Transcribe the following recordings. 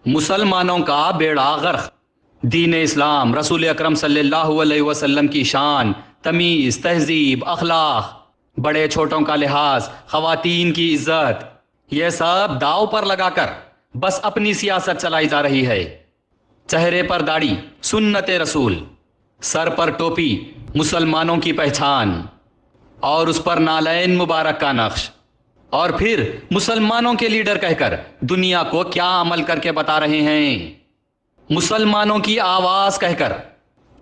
مسلمانوں کا بیڑا غرق، دین اسلام، رسول اکرم صلی اللہ علیہ وسلم کی شان، تمیز، تہذیب، اخلاق، بڑے چھوٹوں کا لحاظ، خواتین کی عزت، یہ سب داؤ پر لگا کر بس اپنی سیاست چلائی جا رہی ہے۔ چہرے پر داڑھی سنت رسول، سر پر ٹوپی مسلمانوں کی پہچان، اور اس پر نالین مبارک کا نقش، اور پھر مسلمانوں کے لیڈر کہہ کر دنیا کو کیا عمل کر کے بتا رہے ہیں۔ مسلمانوں کی آواز کہہ کر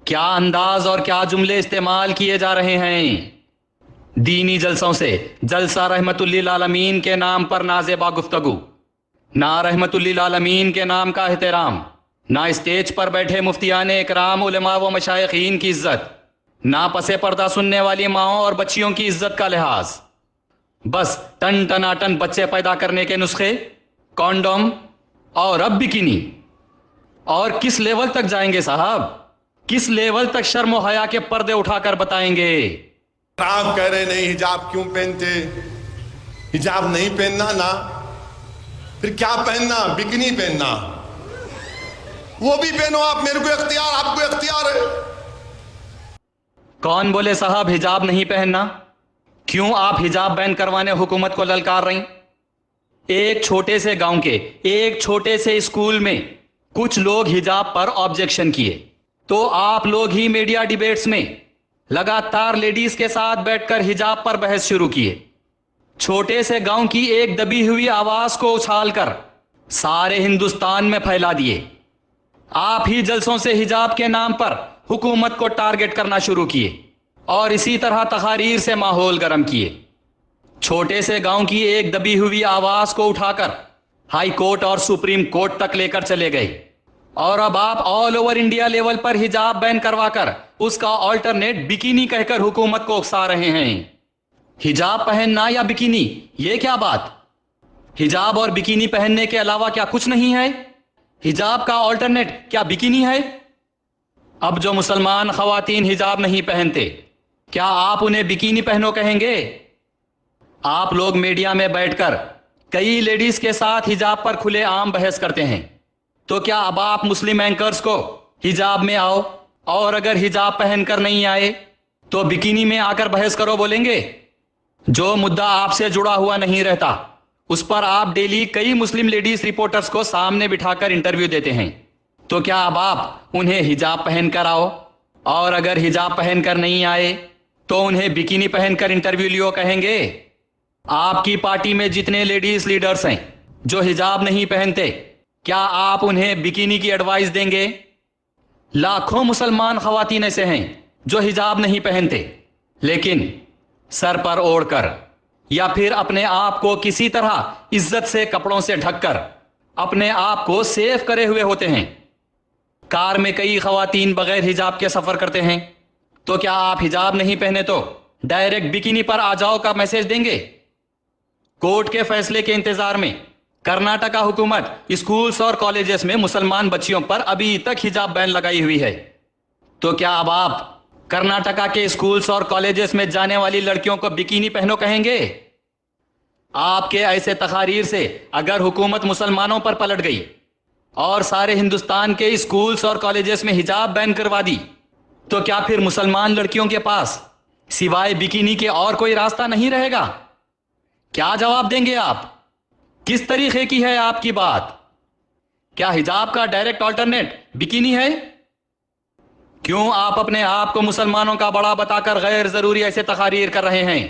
کیا انداز اور کیا جملے استعمال کیے جا رہے ہیں۔ دینی جلسوں سے جلسہ رحمت للعالمین کے نام پر نازیبا گفتگو، نہ رحمت للعالمین کے نام کا احترام، نہ اسٹیج پر بیٹھے مفتیان اکرام، علماء و مشائخین کی عزت، نہ پس پردہ سننے والی ماؤں اور بچیوں کی عزت کا لحاظ، بس ٹن ٹناٹن بچے پیدا کرنے کے نسخے، کانڈوم اور اب بکینی۔ اور کس لیول تک جائیں گے صاحب؟ کس لیول تک شرم و حیا کے پردے اٹھا کر بتائیں گے؟ آپ کہہ رہے نہیں حجاب کیوں پہنتے، حجاب نہیں پہننا نا، پھر کیا پہننا؟ بکنی پہننا، وہ بھی پہنو آپ، میرے کو اختیار، آپ کو اختیار ہے۔ کون بولے صاحب حجاب نہیں پہننا؟ کیوں آپ حجاب بین کروانے حکومت کو للکار رہی؟ ایک چھوٹے سے گاؤں کے ایک چھوٹے سے اسکول میں کچھ لوگ حجاب پر آبجیکشن کیے تو آپ لوگ ہی میڈیا ڈیبیٹس میں لگاتار لیڈیز کے ساتھ بیٹھ کر حجاب پر بحث شروع کیے۔ چھوٹے سے گاؤں کی ایک دبی ہوئی آواز کو اچھال کر سارے ہندوستان میں پھیلا دیے۔ آپ ہی جلسوں سے حجاب کے نام پر حکومت کو ٹارگٹ کرنا شروع کیے اور اسی طرح تقاریر سے ماحول گرم کیے۔ چھوٹے سے گاؤں کی ایک دبی ہوئی آواز کو اٹھا کر ہائی کورٹ اور سپریم کورٹ تک لے کر چلے گئے، اور اب آپ آل اوور انڈیا لیول پر حجاب بین کروا کر اس کا آلٹرنیٹ بکینی کہہ کر حکومت کو اکسا رہے ہیں۔ حجاب پہننا یا بکینی، یہ کیا بات؟ حجاب اور بکینی پہننے کے علاوہ کیا کچھ نہیں ہے؟ حجاب کا آلٹرنیٹ کیا بکینی ہے؟ اب جو مسلمان خواتین حجاب نہیں پہنتے، کیا آپ انہیں بکینی پہنو کہیں گے؟ آپ لوگ میڈیا میں بیٹھ کر کئی لیڈیز کے ساتھ حجاب پر کھلے عام بحث کرتے ہیں، تو کیا اب آپ مسلم اینکرز کو حجاب میں آؤ، اور اگر حجاب پہن کر نہیں آئے تو بکینی میں آ کر بحث کرو بولیں گے؟ جو مدعا آپ سے جڑا ہوا نہیں رہتا اس پر آپ ڈیلی کئی مسلم لیڈیز رپورٹرز کو سامنے بٹھا کر انٹرویو دیتے ہیں، تو کیا اب آپ انہیں حجاب پہن کر آؤ، اور اگر حجاب پہن کر نہیں آئے تو انہیں بکینی پہن کر انٹرویو لیو کہیں گے؟ آپ کی پارٹی میں جتنے لیڈیز لیڈرز ہیں جو حجاب نہیں پہنتے، کیا آپ انہیں بکینی کی ایڈوائز دیں گے؟ لاکھوں مسلمان خواتین ایسے ہیں جو حجاب نہیں پہنتے، لیکن سر پر اوڑھ کر یا پھر اپنے آپ کو کسی طرح عزت سے کپڑوں سے ڈھک کر اپنے آپ کو سیف کرے ہوئے ہوتے ہیں۔ کار میں کئی خواتین بغیر حجاب کے سفر کرتے ہیں، تو کیا آپ حجاب نہیں پہنے تو ڈائریکٹ بکینی پر آ جاؤ کا میسج دیں گے؟ کورٹ کے فیصلے کے انتظار میں کرناٹکا حکومت اسکولز اور کالجز میں مسلمان بچیوں پر ابھی تک حجاب بین لگائی ہوئی ہے، تو کیا اب آپ کرناٹکا کے اسکولز اور کالجز میں جانے والی لڑکیوں کو بکینی پہنو کہیں گے؟ آپ کے ایسے تقاریر سے اگر حکومت مسلمانوں پر پلٹ گئی اور سارے ہندوستان کے اسکولز اور کالجز میں حجاب بین کروا دی، تو کیا پھر مسلمان لڑکیوں کے پاس سوائے بکینی کے اور کوئی راستہ نہیں رہے گا؟ کیا جواب دیں گے آپ؟ کس طریقے کی ہے آپ کی بات؟ کیا حجاب کا ڈائریکٹ آلٹرنیٹ بکینی ہے؟ کیوں آپ اپنے آپ کو مسلمانوں کا بڑا بتا کر غیر ضروری ایسے تقاریر کر رہے ہیں؟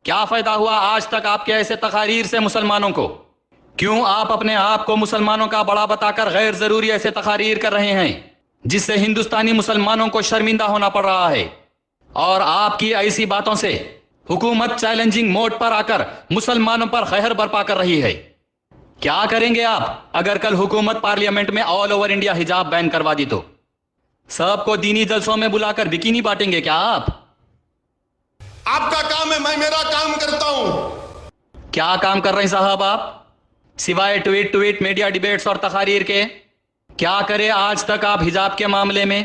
کیا فائدہ ہوا آج تک آپ کے ایسے تقاریر سے مسلمانوں کو؟ کیوں آپ اپنے آپ کو مسلمانوں کا بڑا بتا کر غیر ضروری ایسے تقاریر کر رہے ہیں جس سے ہندوستانی مسلمانوں کو شرمندہ ہونا پڑ رہا ہے؟ اور آپ کی ایسی باتوں سے حکومت چیلنجنگ موڈ پر آ کر مسلمانوں پر قہر برپا کر رہی ہے۔ کیا کریں گے آپ اگر کل حکومت پارلیمنٹ میں آل اوور انڈیا حجاب بین کروا دی تو؟ سب کو دینی جلسوں میں بلا کر بکینی بانٹیں گے کیا آپ؟ آپ کا کام ہے، میں میرا کام کرتا ہوں۔ کیا کام کر رہے ہیں صاحب آپ سوائے ٹویٹ میڈیا ڈیبیٹس اور تقاریر کے؟ کیا کرے آج تک آپ حجاب کے معاملے میں؟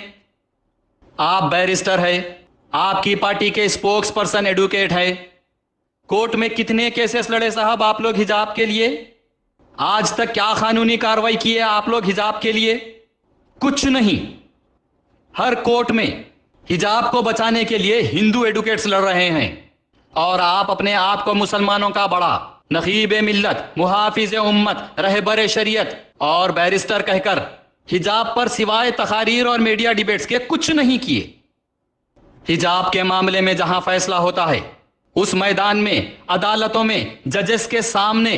آپ بیرسٹر ہے، آپ کی پارٹی کے اسپوکس پرسن ایڈوکیٹ ہے، کورٹ میں کتنے کیسز لڑے صاحب آپ لوگ حجاب کے لیے؟ آج تک کیا قانونی کارروائی کی ہے آپ لوگ حجاب کے لیے؟ کچھ نہیں. ہر کورٹ میں حجاب کو بچانے کے لیے ہندو ایڈوکیٹس لڑ رہے ہیں، اور آپ اپنے آپ کو مسلمانوں کا بڑا نقیب ملت، محافظ امت، رہبر شریعت اور بیرسٹر کہہ کر حجاب پر سوائے تقاریر اور میڈیا ڈیبیٹس کے کچھ نہیں کیے. حجاب کے معاملے میں جہاں فیصلہ ہوتا ہے اس میدان میں عدالتوں میں ججز کے سامنے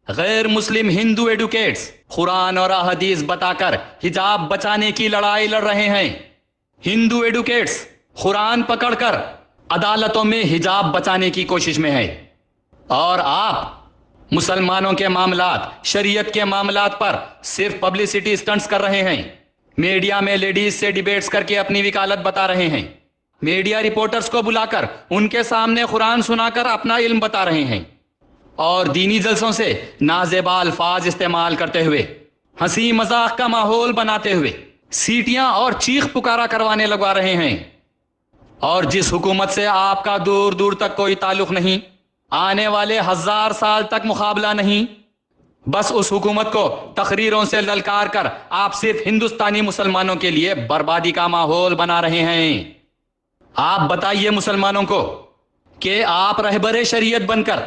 غیر مسلم ہندو ایڈوکیٹس قرآن اور احادیث بتا کر حجاب بچانے کی لڑائی لڑ رہے ہیں. ہندو ایڈوکیٹس قرآن پکڑ کر عدالتوں میں حجاب بچانے کی کوشش میں ہے، اور آپ مسلمانوں کے معاملات، شریعت کے معاملات پر صرف پبلسٹی سٹنٹس کر رہے ہیں. میڈیا میں لیڈیز سے ڈیبیٹس کر کے اپنی وکالت بتا رہے ہیں، میڈیا رپورٹرز کو بلا کر ان کے سامنے قرآن سنا کر اپنا علم بتا رہے ہیں، اور دینی جلسوں سے نازیبا الفاظ استعمال کرتے ہوئے، ہنسی مذاق کا ماحول بناتے ہوئے سیٹیاں اور چیخ پکارا کروانے لگوا رہے ہیں. اور جس حکومت سے آپ کا دور دور تک کوئی تعلق نہیں، آنے والے 1000 سال تک مقابلہ نہیں، بس اس حکومت کو تقریروں سے للکار کر آپ صرف ہندوستانی مسلمانوں کے لیے بربادی کا ماحول بنا رہے ہیں. آپ بتائیے مسلمانوں کو کہ آپ رہبر شریعت بن کر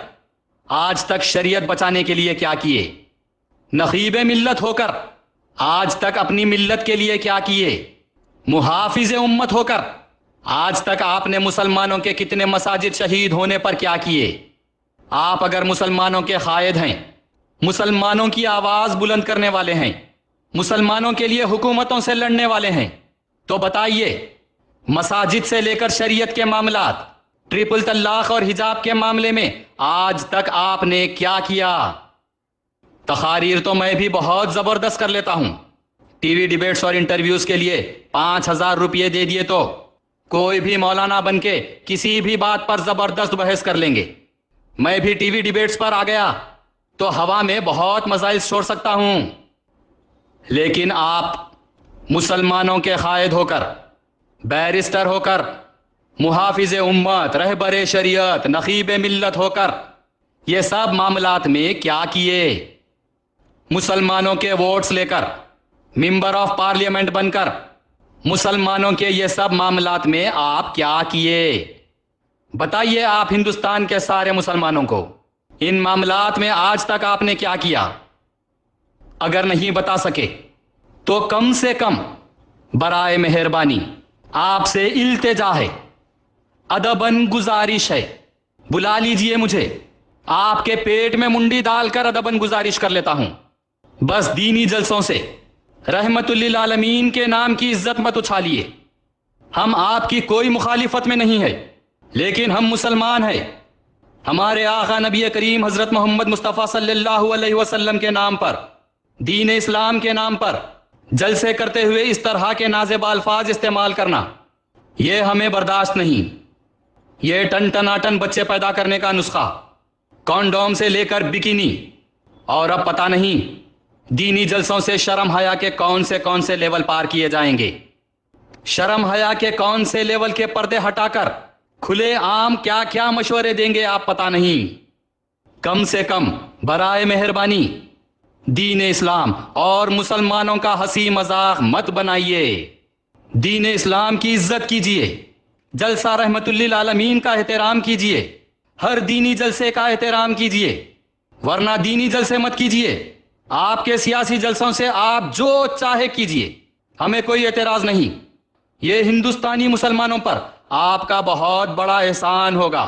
آج تک شریعت بچانے کے لیے کیا کیے؟ نقیب ملت ہو کر آج تک اپنی ملت کے لیے کیا کیے؟ محافظ امت ہو کر آج تک آپ نے مسلمانوں کے کتنے مساجد شہید ہونے پر کیا کیے؟ آپ اگر مسلمانوں کے قائد ہیں، مسلمانوں کی آواز بلند کرنے والے ہیں، مسلمانوں کے لیے حکومتوں سے لڑنے والے ہیں، تو بتائیے مساجد سے لے کر شریعت کے معاملات، ٹرپل طلاق اور حجاب کے معاملے میں آج تک آپ نے کیا کیا؟ تقاریر تو میں بھی بہت زبردست کر لیتا ہوں. ٹی وی ڈیبیٹس اور انٹرویوز کے لیے 5000 روپے دے دیے تو کوئی بھی مولانا بن کے کسی بھی بات پر زبردست بحث کر لیں گے. میں بھی ٹی وی ڈیبیٹس پر آ گیا تو ہوا میں بہت مسائل چھوڑ سکتا ہوں، لیکن آپ مسلمانوں کے قائد ہو کر، بیرسٹر ہو کر، محافظ امت، رہبر شریعت، نقیب ملت ہو کر یہ سب معاملات میں کیا کیے؟ مسلمانوں کے ووٹس لے کر، ممبر آف پارلیمنٹ بن کر مسلمانوں کے یہ سب معاملات میں آپ کیا کیے؟ بتائیے آپ ہندوستان کے سارے مسلمانوں کو ان معاملات میں آج تک آپ نے کیا کیا؟ اگر نہیں بتا سکے تو کم سے کم برائے مہربانی آپ سے التجا ہے، ادباً گزارش ہے، بلا لیجئے مجھے، آپ کے پیٹ میں منڈی ڈال کر ادباً گزارش کر لیتا ہوں. بس دینی جلسوں سے رحمت للعالمین کے نام کی عزت مت اچھالیے. ہم آپ کی کوئی مخالفت میں نہیں ہے، لیکن ہم مسلمان ہیں. ہمارے آقا نبی کریم حضرت محمد مصطفیٰ صلی اللہ علیہ وسلم کے نام پر، دین اسلام کے نام پر جلسے کرتے ہوئے اس طرح کے نازیبا الفاظ استعمال کرنا یہ ہمیں برداشت نہیں. یہ ٹن ٹناٹن بچے پیدا کرنے کا نسخہ، کانڈوم سے لے کر بکینی، اور اب پتہ نہیں دینی جلسوں سے شرم حیا کے کون سے لیول پار کیے جائیں گے. شرم حیا کے کون سے لیول کے پردے ہٹا کر کھلے عام کیا کیا مشورے دیں گے آپ پتہ نہیں. کم سے کم برائے مہربانی دین اسلام اور مسلمانوں کا ہنسی مذاق مت بنائیے. دین اسلام کی عزت کیجیے، جلسہ رحمت للعالمین کا احترام کیجیے، ہر دینی جلسے کا احترام کیجیے، ورنہ دینی جلسے مت کیجیے. آپ کے سیاسی جلسوں سے آپ جو چاہے کیجیے، ہمیں کوئی اعتراض نہیں. یہ ہندوستانی مسلمانوں پر آپ کا بہت بڑا احسان ہوگا.